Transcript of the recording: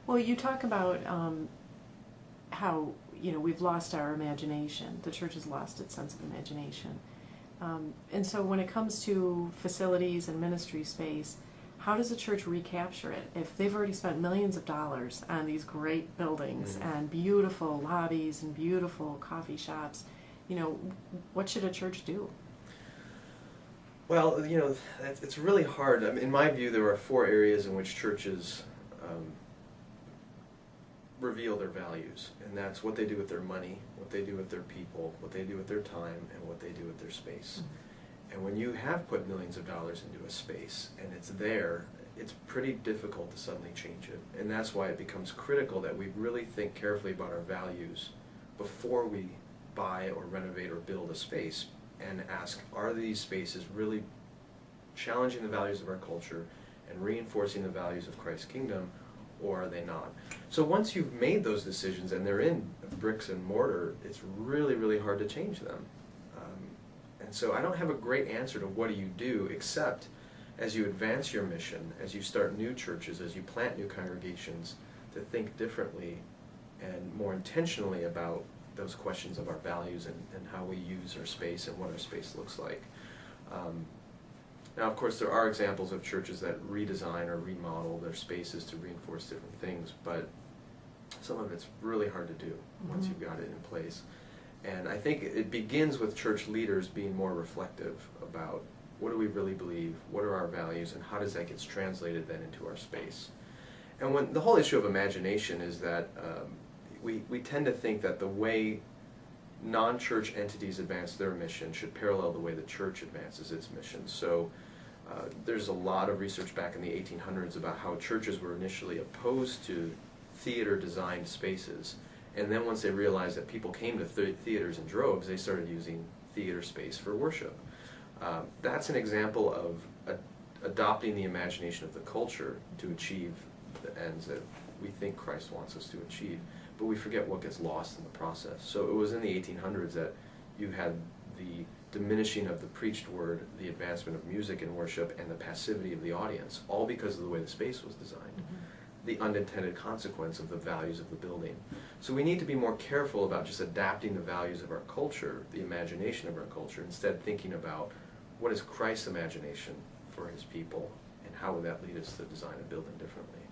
Well, you talk about how, we've lost our imagination. The church has lost its sense of imagination. And so when it comes to facilities and ministry space, how does the church recapture it? If they've already spent millions of dollars on these great buildings and beautiful lobbies and beautiful coffee shops, what should a church do? Well, it's really hard. I mean, in my view, there are four areas in which churches reveal their values, and that's what they do with their money, what they do with their people, what they do with their time, and what they do with their space. And when you have put millions of dollars into a space and it's there, it's pretty difficult to suddenly change it. And that's why it becomes critical that we really think carefully about our values before we buy or renovate or build a space, and ask, are these spaces really challenging the values of our culture and reinforcing the values of Christ's kingdom, or are they not? So once you've made those decisions and they're in bricks and mortar, it's really, really hard to change them. And so I don't have a great answer to what do you do, except as you advance your mission, as you start new churches, as you plant new congregations, to think differently and more intentionally about those questions of our values and how we use our space and what our space looks like. Now, of course, there are examples of churches that redesign or remodel their spaces to reinforce different things, but some of it's really hard to do once you've got it in place. And I think it begins with church leaders being more reflective about what do we really believe, what are our values, and how does that get translated then into our space. And when the whole issue of imagination is that we tend to think that the way non-church entities advance their mission should parallel the way the church advances its mission. So there's a lot of research back in the 1800s about how churches were initially opposed to theater-designed spaces, and then once they realized that people came to theaters in droves, they started using theater space for worship. That's an example of adopting the imagination of the culture to achieve the ends that we think Christ wants us to achieve, but we forget what gets lost in the process. So it was in the 1800s that you had the diminishing of the preached word, the advancement of music in worship, and the passivity of the audience, all because of the way the space was designed. The unintended consequence of the values of the building. So we need to be more careful about just adapting the values of our culture, the imagination of our culture, instead thinking about what is Christ's imagination for his people, and how would that lead us to design a building differently.